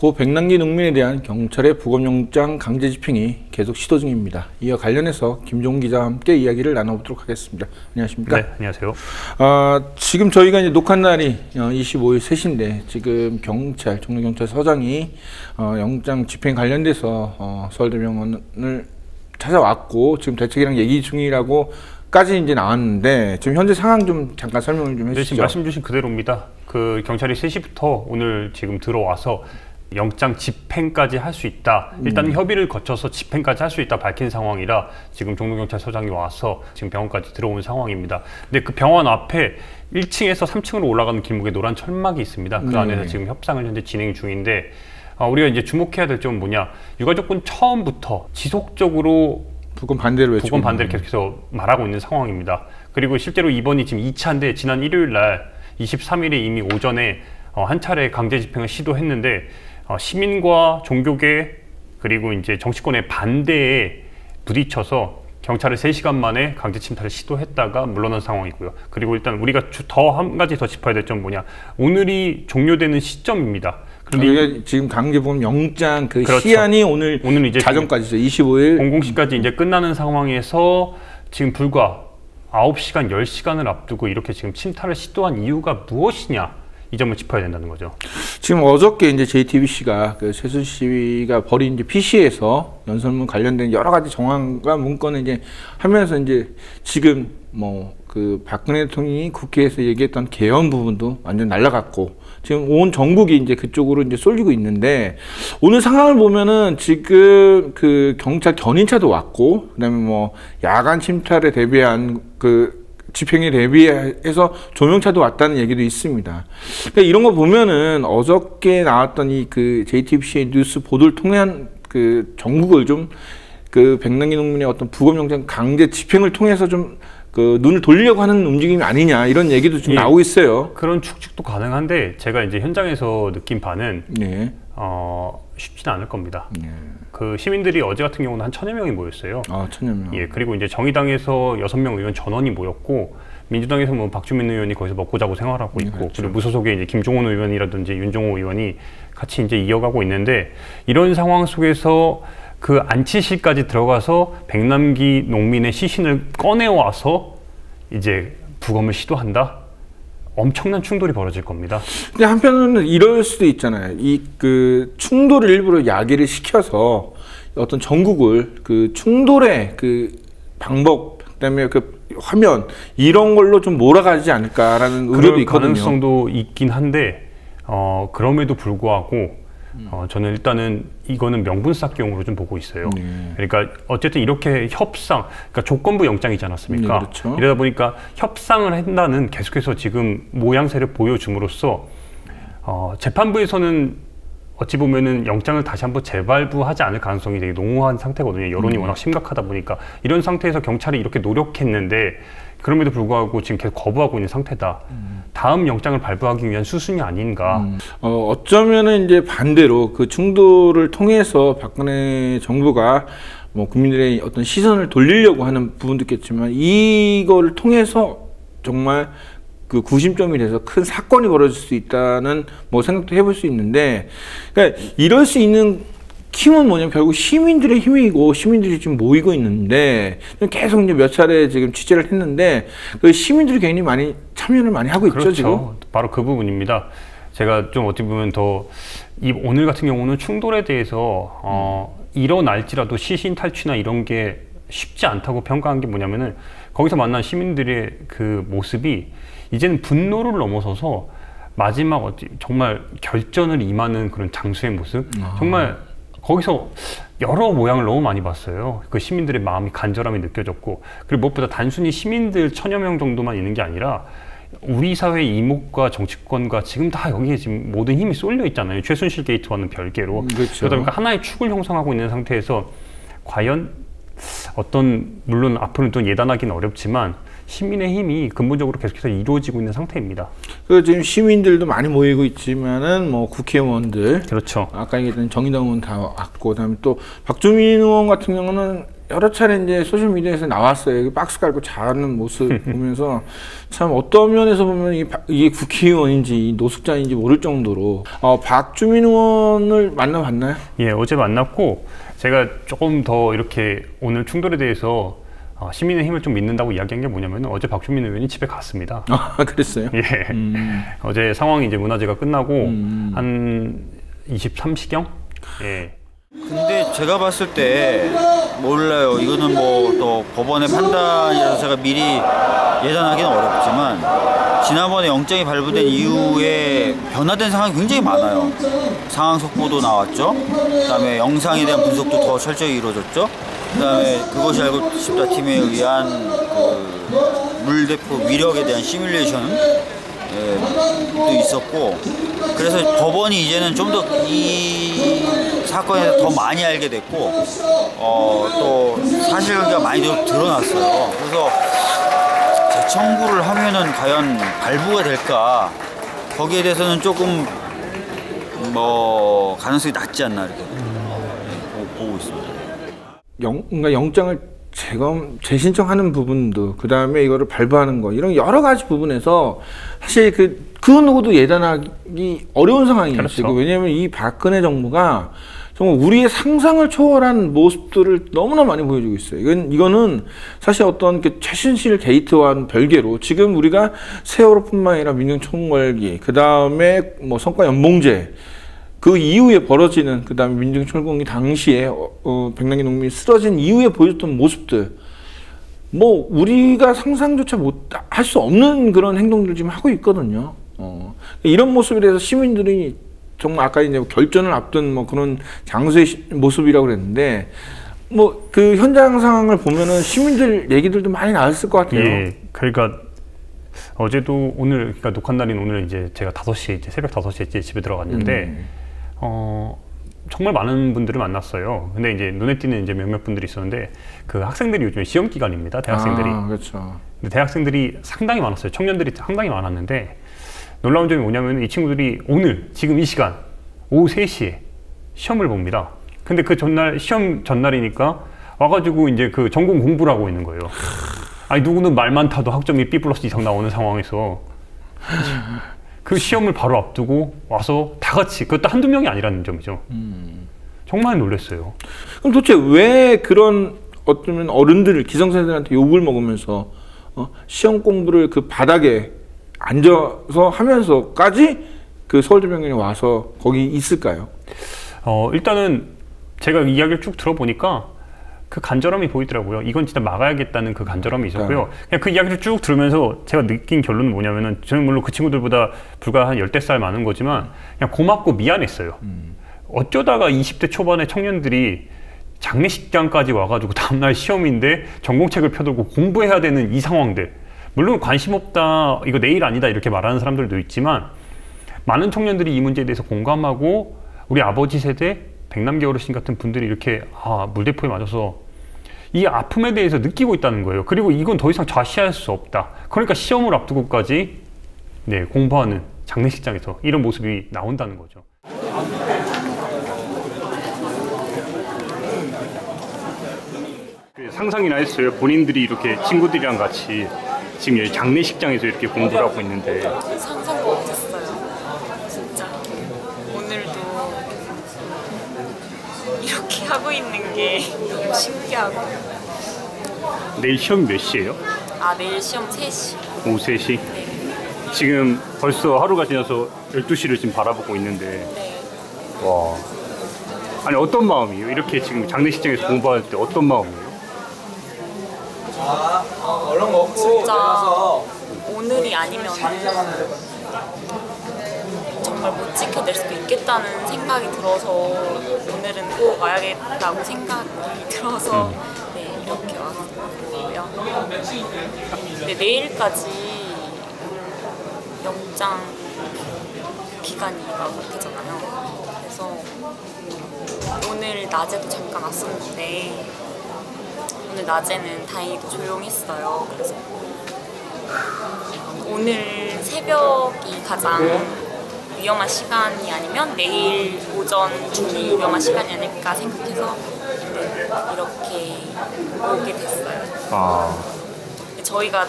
고 백남기 농민에 대한 경찰의 부검영장 강제 집행이 계속 시도 중입니다. 이와 관련해서 김종훈 기자와 함께 이야기를 나눠보도록 하겠습니다. 안녕하십니까? 네, 안녕하세요. 지금 저희가 이제 녹화 날이 25일 3시인데 지금 종로경찰서장이 영장 집행 관련돼서 서울대병원을 찾아왔고 지금 대책이랑 얘기 중이라고까지 이제 나왔는데 지금 현재 상황 좀 잠깐 설명을 좀 해주시죠. 네, 지금 말씀 주신 그대로입니다. 경찰이 3시부터 오늘 지금 들어와서 영장 집행까지 할 수 있다. 일단 협의를 거쳐서 집행까지 할 수 있다 밝힌 상황이라 지금 종로경찰서장이 와서 지금 병원까지 들어온 상황입니다. 근데 그 병원 앞에 1층에서 3층으로 올라가는 길목에 노란 천막이 있습니다. 그 안에서 지금 협상을 현재 진행 중인데 우리가 이제 주목해야 될 점은 뭐냐? 유가족은 처음부터 지속적으로 부검 반대를 계속해서 말하고 있는 상황입니다. 그리고 실제로 이번이 지금 2차인데 지난 일요일 날 23일에 이미 오전에 한 차례 강제 집행을 시도했는데 시민과 종교계 그리고 이제 정치권의 반대에 부딪혀서 경찰을 3시간 만에 강제 침탈을 시도했다가 물러난 상황이고요. 그리고 일단 우리가 한 가지 더 짚어야 될 점은 뭐냐? 오늘이 종료되는 시점입니다. 그런데 지금 강제부검 영장 그렇죠. 시한이 오늘 이제 자정까지죠. 25일 00시까지 이제 끝나는 상황에서 지금 불과 9시간, 10시간을 앞두고 이렇게 지금 침탈을 시도한 이유가 무엇이냐? 이 점을 짚어야 된다는 거죠. 지금 어저께 이제 JTBC가 최순실씨가 벌인 이제 PC에서 연설문 관련된 여러 가지 정황과 문건을 이제 하면서 이제 지금 박근혜 대통령이 국회에서 얘기했던 개헌 부분도 완전 날라갔고 지금 온 전국이 이제 그쪽으로 이제 쏠리고 있는데 오늘 상황을 보면은 지금 경찰 견인차도 왔고 그다음에 야간 침탈에 대비한 집행에 대비해서 조명차도 왔다는 얘기도 있습니다. 그러니까 이런 거 보면은 어저께 나왔던 JTBC의 뉴스 보도를 통한 전국을 좀 백남기 농민의 어떤 부검영장 강제 집행을 통해서 좀 눈을 돌리려고 하는 움직임이 아니냐 이런 얘기도 좀 나오고 있어요. 그런 추측도 가능한데 제가 이제 현장에서 느낀 바는 쉽지는 않을 겁니다. 시민들이 어제 같은 경우는 한 1000여 명이 모였어요. 1000여 명. 예, 그리고 이제 정의당에서 6명 의원 전원이 모였고 민주당에서 박주민 의원이 거기서 먹고 자고 생활하고 있고 그렇죠. 그리고 무소속의 이제 김종훈 의원이라든지 윤종호 의원이 같이 이제 이어가고 있는데 이런 상황 속에서 안치실까지 들어가서 백남기 농민의 시신을 꺼내와서 이제 부검을 시도한다? 엄청난 충돌이 벌어질 겁니다. 근데 한편으로는 이럴 수도 있잖아요. 충돌을 일부러 야기를 시켜서 어떤 전국을 충돌의 방법, 그다음에 화면 이런 걸로 좀 몰아가지 않을까라는 우려도 있거든요. 가능성도 있긴 한데 그럼에도 불구하고 저는 일단은 이거는 명분 쌓기용으로 좀 보고 있어요. 그러니까 어쨌든 이렇게 그러니까 조건부 영장이지 않았습니까? 그렇죠. 이러다 보니까 협상을 한다는 계속해서 지금 모양새를 보여줌으로써 재판부에서는 어찌 보면은 영장을 다시 한번 재발부하지 않을 가능성이 되게 농후한 상태거든요. 여론이 워낙 심각하다 보니까 이런 상태에서 경찰이 이렇게 노력했는데 그럼에도 불구하고 지금 계속 거부하고 있는 상태다. 다음 영장을 발부하기 위한 수순이 아닌가. 어쩌면은 이제 반대로 충돌을 통해서 박근혜 정부가 국민들의 어떤 시선을 돌리려고 하는 부분도 있겠지만 이거를 통해서 정말 구심점이 돼서 큰 사건이 벌어질 수 있다는 생각도 해볼 수 있는데, 그러니까 이럴 수 있는 힘은 뭐냐면 결국 시민들의 힘이고 시민들이 지금 모이고 있는데 계속 이제 몇 차례 지금 취재를 했는데 시민들이 굉장히 많이 참여를 많이 하고 있죠. 그렇죠. 지금 바로 그 부분입니다. 제가 좀 어떻게 보면 오늘 같은 경우는 충돌에 대해서 일어날지라도 시신 탈취나 이런 게 쉽지 않다고 평가한 게 뭐냐면은 거기서 만난 시민들의 모습이 이제는 분노를 넘어서서 마지막 정말 결전을 임하는 그런 장수의 모습. 정말 거기서 여러 모양을 너무 많이 봤어요. 시민들의 마음이 간절함이 느껴졌고 그리고 무엇보다 단순히 시민들 1000여 명 정도만 있는 게 아니라 우리 사회의 이목과 정치권과 지금 다 여기에 지금 모든 힘이 쏠려 있잖아요. 최순실 게이트와는 별개로. 그렇죠. 그러다 보니까 하나의 축을 형성하고 있는 상태에서 과연 물론 앞으로는 또 예단하기는 어렵지만 시민의 힘이 근본적으로 계속해서 이루어지고 있는 상태입니다. 지금 시민들도 많이 모이고 있지만은 국회의원들, 그렇죠. 아까 얘기했던 정의당 의원 다 왔고, 그다음에 또 박주민 의원 같은 경우는 여러 차례 이제 소셜 미디어에서 나왔어요. 여기 박스 깔고 자는 모습 보면서 참 어떤 면에서 보면 이게 국회의원인지 노숙자인지 모를 정도로 박주민 의원을 만나봤나요? 예, 어제 만났고 제가 조금 더 이렇게 오늘 충돌에 대해서 시민의 힘을 좀 믿는다고 이야기한 게 뭐냐면 어제 박주민 의원이 집에 갔습니다. 아, 그랬어요? 예. 어제 상황이 이제 문화제가 끝나고 한 23시경? 예. 근데 제가 봤을 때 몰라요. 이거는 뭐 또 법원의 판단이라서 제가 미리 예단하기는 어렵지만 지난번에 영장이 발부된 이후에 변화된 상황이 굉장히 많아요. 상황 속보도 나왔죠. 그다음에 영상에 대한 분석도 더 철저히 이루어졌죠. 그다음에 그것이 알고 싶다 팀에 의한 그 물대포 위력에 대한 시뮬레이션 도 있었고, 그래서 법원이 이제는 좀 더 이 사건에 대해서 더 많이 알게 됐고 또 사실관계가 많이 드러났어요. 그래서 재청구를 하면은 과연 발부가 될까, 거기에 대해서는 조금 뭐 가능성이 낮지 않나 이렇게 보고 있습니다. 그러니까 영장을 재신청하는 부분도, 그 다음에 이거를 발부하는 거, 이런 여러 가지 부분에서 사실 그 누구도 예단하기 어려운 상황이에요. 그렇죠. 지금 왜냐하면 이 박근혜 정부가 정말 우리의 상상을 초월한 모습들을 너무나 많이 보여주고 있어요. 이거는 사실 어떤 최순실 게이트와는 별개로 지금 우리가 세월호뿐만 아니라 민중총궐기, 그 다음에 뭐 성과연봉제, 그 이후에 벌어지는, 그 다음에 민중철공기 당시에 백남기 농민이 쓰러진 이후에 보여줬던 모습들, 뭐 우리가 상상조차 할 수 없는 그런 행동들 지금 하고 있거든요. 이런 모습에 대해서 시민들이 정말 아까 이제 결전을 앞둔 뭐 그런 장소의 모습이라고 그랬는데, 뭐 그 현장 상황을 보면은 시민들 얘기들도 많이 나왔을 것 같아요. 예, 그러니까 어제도 오늘, 그러니까 녹화 날인 오늘 이제 제가 5시에 이제 새벽 5시에 이제 집에 들어갔는데 정말 많은 분들을 만났어요. 근데 이제 눈에 띄는 이제 몇몇 분들이 있었는데, 그 학생들이 요즘에 시험 기간입니다. 대학생들이. 그렇죠. 근데 대학생들이 상당히 많았어요. 청년들이 상당히 많았는데, 놀라운 점이 뭐냐면 이 친구들이 오늘 지금 이 시간 오후 3시에 시험을 봅니다. 근데 그 전날, 시험 전날이니까 와가지고 이제 그 전공 공부를 하고 있는 거예요. 아니, 누구는 말만 타도 학점이 B+ 이상 나오는 상황에서 그 시험을 바로 앞두고 와서 다 같이, 그것도 한두 명이 아니라는 점이죠. 정말 놀랐어요. 그럼 도대체 왜 그런 어쩌면 어른들을, 기성세대들한테 욕을 먹으면서 시험 공부를 그 바닥에 앉아서 하면서까지 그 서울대병원에 와서 거기 있을까요? 일단은 제가 이야기를 쭉 들어보니까 그 간절함이 보이더라고요. 이건 진짜 막아야겠다는 그 간절함이 있었고요. 그냥 그 이야기를 쭉 들으면서 제가 느낀 결론은 뭐냐면은, 저는 물론 그 친구들보다 불과 한 10살 많은 거지만 그냥 고맙고 미안했어요. 어쩌다가 20대 초반의 청년들이 장례식장까지 와가지고 다음날 시험인데 전공책을 펴들고 공부해야 되는 이 상황들. 물론 관심 없다, 이거 내일 아니다 이렇게 말하는 사람들도 있지만, 많은 청년들이 이 문제에 대해서 공감하고 우리 아버지 세대, 백남기 어르신 같은 분들이 이렇게 물대포에 맞아서 이 아픔에 대해서 느끼고 있다는 거예요. 그리고 이건 더 이상 좌시할 수 없다. 그러니까 시험을 앞두고까지 공부하는 장례식장에서 이런 모습이 나온다는 거죠. 상상이나 했어요. 본인들이 이렇게 친구들이랑 같이 지금 여기 장례식장에서 이렇게 공부를 하고 있는데. 상상도 못했어요. 진짜 오늘도 이렇게 하고 있는 게 너무 신기하고. 내일 시험이 몇 시예요? 내일 시험 3시. 오후 3시? 네. 지금 벌써 하루가 지나서 12시를 지금 바라보고 있는데. 네. 와. 아니, 어떤 마음이에요? 이렇게 지금 장례식장에서 공부할 때 어떤 마음이에요? 얼른 먹고 진짜 오늘이 아니면 정말 못 지켜낼 수도 있겠다는 생각이 들어서 오늘은 꼭 와야겠다고 생각이 들어서 이렇게 왔고요. 근데 내일까지 영장 기간이라고 하잖아요. 그래서 오늘 낮에도 잠깐 왔었는데 오늘 낮에는 다행히도 조용했어요. 그래서 오늘 새벽이 가장 위험한 시간이 아니면 내일 오전 중이 위험한 시간이 아닐까 생각해서 이렇게 오게 됐어요. 아, 저희가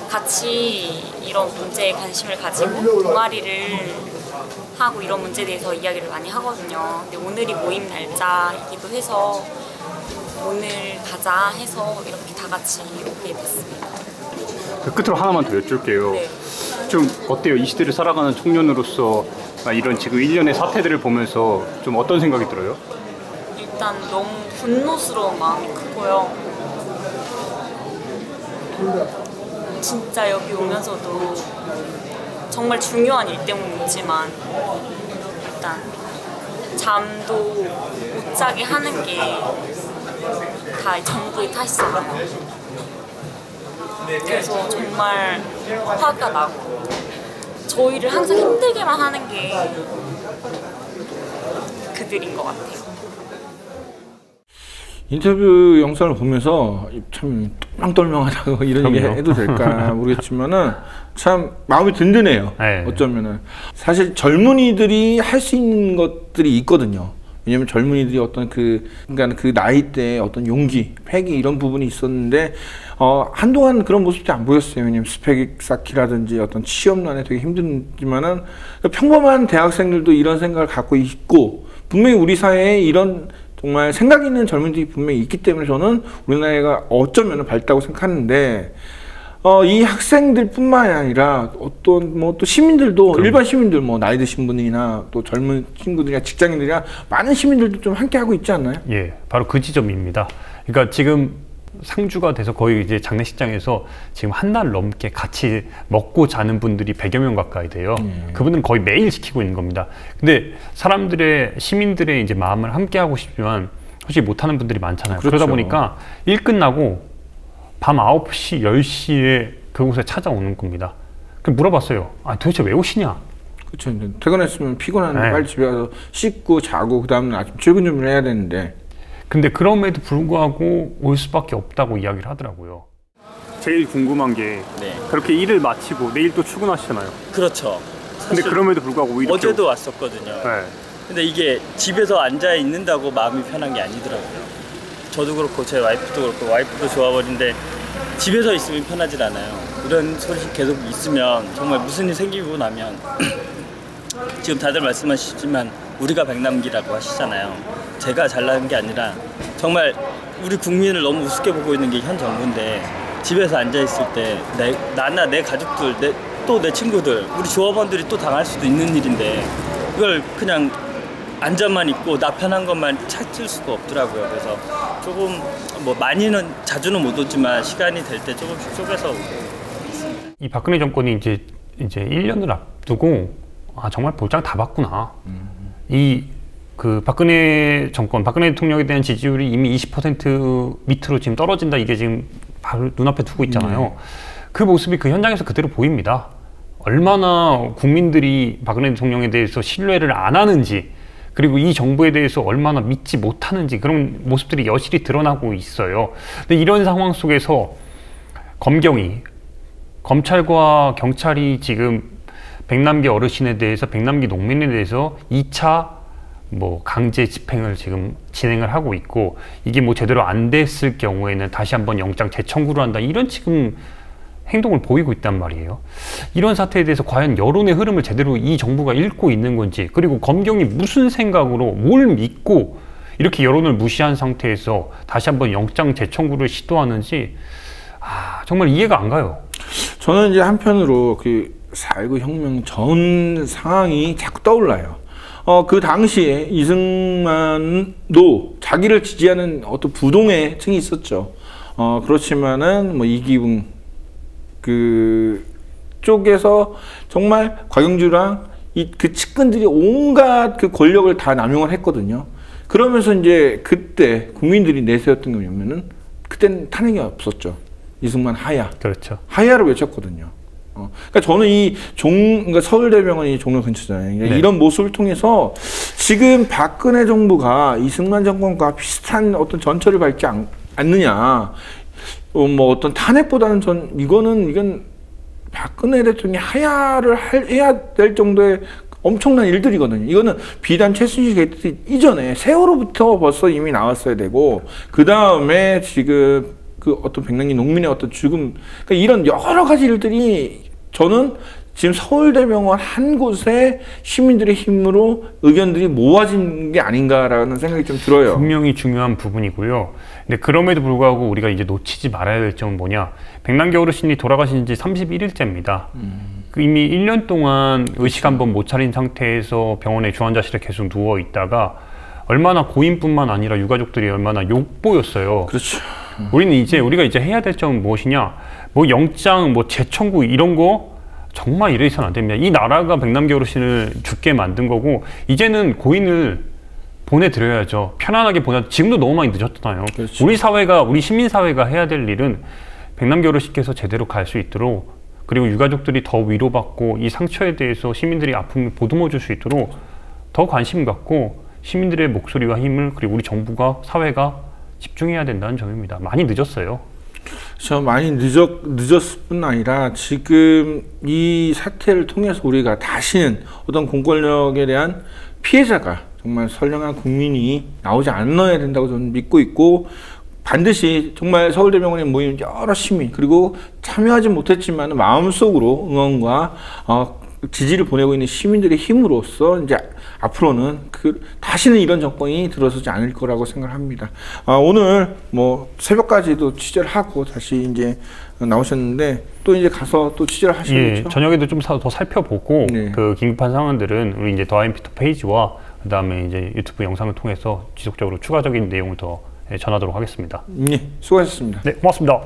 같이 이런 문제에 관심을 가지고 동아리를 하고 이런 문제에 대해서 이야기를 많이 하거든요. 근데 오늘이 모임 날짜이기도 해서 오늘 가자 해서 이렇게 다 같이 오게 됐습니다. 그 끝으로 하나만 더 여쭐게요. 네. 좀 어때요? 이 시대를 살아가는 청년으로서 이런 지금 일련의 사태들을 보면서 좀 어떤 생각이 들어요? 일단 너무 분노스러운 마음이 크고요. 진짜 여기 오면서도 정말 중요한 일 때문이지만 일단 잠도 못 자게 하는 게 다 정부의 탓이잖아요. 그래서 정말 화가 나고 저희를 항상 힘들게만 하는 게 그들인 것 같아요. 인터뷰 영상을 보면서 참 똘망똘망하다고 이런 얘기 해도 될까 모르겠지만은 참 마음이 든든해요. 네. 어쩌면은 사실 젊은이들이 할 수 있는 것들이 있거든요. 왜냐면 젊은이들이 어떤 그러니까 그 나이 때 어떤 용기, 패기 이런 부분이 있었는데 한동안 그런 모습이 안 보였어요. 왜냐면 스펙 쌓기라든지 어떤 취업난에 되게 힘들지만은 평범한 대학생들도 이런 생각을 갖고 있고 분명히 우리 사회에 이런 정말 생각 있는 젊은이들이 분명히 있기 때문에 저는 우리나라가 어쩌면 밝다고 생각하는데 이 학생들뿐만이 아니라 어떤 뭐 또 시민들도 일반 시민들 뭐 나이 드신 분이나 또 젊은 친구들이나 직장인들이나 많은 시민들도 좀 함께 하고 있지 않나요? 예, 바로 그 지점입니다. 그러니까 지금 상주가 돼서 거의 이제 장례식장에서 지금 한 달 넘게 같이 먹고 자는 분들이 100여 명 가까이 돼요. 그분들은 거의 매일 지키고 있는 겁니다. 근데 시민들의 이제 마음을 함께 하고 싶지만 솔직히 못하는 분들이 많잖아요. 그렇죠. 그러다 보니까 일 끝나고 밤 9시, 10시에 그곳에 찾아오는 겁니다. 그럼 물어봤어요. 도대체 왜 오시냐? 그렇죠. 퇴근했으면 피곤한데 네. 빨리 집에 가서 씻고 자고 그 다음날 아침 출근 준비를 해야 되는데 근데 그럼에도 불구하고 올 수밖에 없다고 이야기를 하더라고요. 제일 궁금한 게 그렇게 일을 마치고 내일 또 출근하시잖아요. 그렇죠. 근데 그럼에도 불구하고 오히려 어제도 왔었거든요. 네. 근데 이게 집에서 앉아 있는다고 마음이 편한 게 아니더라고요. 저도 그렇고 제 와이프도 그렇고 와이프도 좋아버린데 집에서 있으면 편하질 않아요. 이런 소식 계속 있으면 정말 무슨 일 생기고 나면 지금 다들 말씀하시지만 우리가 백남기라고 하시잖아요. 제가 잘나는 게 아니라 정말 우리 국민을 너무 우습게 보고 있는 게 현 정부인데 집에서 앉아 있을 때 나나 내 가족들 또 내 친구들 우리 조합원들이 또 당할 수도 있는 일인데 이걸 그냥 앉아만 있고 나 편한 것만 찾을 수가 없더라고요. 그래서 조금 뭐 많이는 자주는 못 오지만 시간이 될 때 조금씩 쪼개서 오고 있습니다. 이 박근혜 정권이 이제 1년을 앞두고 정말 볼장 다 봤구나. 그 박근혜 정권, 박근혜 대통령에 대한 지지율이 이미 20% 밑으로 지금 떨어진다. 이게 지금 바로 눈앞에 두고 있잖아요. 그 모습이 그 현장에서 그대로 보입니다. 얼마나 국민들이 박근혜 대통령에 대해서 신뢰를 안 하는지, 그리고 이 정부에 대해서 얼마나 믿지 못하는지 그런 모습들이 여실히 드러나고 있어요. 근데 이런 상황 속에서 검찰과 경찰이 지금 백남기 어르신에 대해서, 백남기 농민에 대해서 2차 강제 집행을 지금 진행을 하고 있고, 이게 제대로 안 됐을 경우에는 다시 한번 영장 재청구를 한다, 이런 지금 행동을 보이고 있단 말이에요. 이런 사태에 대해서 과연 여론의 흐름을 제대로 이 정부가 읽고 있는 건지, 그리고 검경이 무슨 생각으로 뭘 믿고 이렇게 여론을 무시한 상태에서 다시 한번 영장 재청구를 시도하는지 정말 이해가 안 가요. 저는 이제 한편으로 그 4.19 혁명 전 상황이 자꾸 떠올라요. 그 당시에 이승만도 자기를 지지하는 어떤 부동의 층이 있었죠. 그렇지만은 이기붕 쪽에서 정말 곽영주랑 그 측근들이 온갖 그 권력을 다 남용을 했거든요. 그러면서 이제 그때 국민들이 내세웠던 게 뭐냐면은 그때는 탄핵이 없었죠. 이승만 하야. 그렇죠. 하야를 외쳤거든요. 그러니까 저는 그러니까 서울대병원이 종로 근처잖아요. 그러니까 이런 모습을 통해서 지금 박근혜 정부가 이승만 정권과 비슷한 어떤 전철을 밟지 않느냐. 어떤 탄핵보다는 이건 박근혜 대통령이 하야를 해야 될 정도의 엄청난 일들이거든요. 이거는 비단 최순실 게이트 이전에 세월호부터 벌써 이미 나왔어야 되고 그 다음에 지금 그 어떤 백남기 농민의 어떤 죽음, 그러니까 이런 여러 가지 일들이 저는 지금 서울대병원 한 곳에 시민들의 힘으로 의견들이 모아진 게 아닌가라는 생각이 좀 들어요. 분명히 중요한 부분이고요. 근데 그럼에도 불구하고 우리가 이제 놓치지 말아야 될 점은 뭐냐? 백남기 어르신이 돌아가신 지 31일째입니다. 이미 1년 동안 의식 한번 못 차린 상태에서 병원의 중환자실에 계속 누워 있다가 얼마나 고인뿐만 아니라 유가족들이 얼마나 욕보였어요. 그렇죠. 우리가 이제 해야 될 점은 무엇이냐? 뭐 영장, 뭐 재청구 이런 거 정말 이래서는 안 됩니다. 이 나라가 백남기 어르신을 죽게 만든 거고 이제는 고인을 보내드려야죠. 편안하게 지금도 너무 많이 늦었잖아요. 그렇죠. 우리 시민사회가 해야 될 일은 백남기 어르신께서 제대로 갈 수 있도록 그리고 유가족들이 더 위로받고 이 상처에 대해서 시민들이 아픔을 보듬어 줄 수 있도록 더 관심 갖고 시민들의 목소리와 힘을 그리고 우리 정부가 사회가 집중해야 된다는 점입니다. 많이 늦었어요. 저 많이 늦었을 뿐 아니라 지금 이 사태를 통해서 우리가 다시는 어떤 공권력에 대한 피해자가 정말 선량한 국민이 나오지 않아야 된다고 저는 믿고 있고 반드시 정말 서울대병원에 모인 여러 시민 그리고 참여하지 못했지만 마음속으로 응원과 지지를 보내고 있는 시민들의 힘으로써 이제 앞으로는 다시는 이런 정권이 들어서지 않을 거라고 생각합니다. 오늘 뭐 새벽까지도 취재를 하고 다시 이제 나오셨는데 또 이제 가서 또 취재를 하시겠죠? 예, 저녁에도 좀 더 살펴보고 네. 그 긴급한 상황들은 우리 이제 더 아임피터 페이지와 그다음에 이제 유튜브 영상을 통해서 지속적으로 추가적인 내용을 더 전하도록 하겠습니다. 네, 수고하셨습니다. 네, 고맙습니다.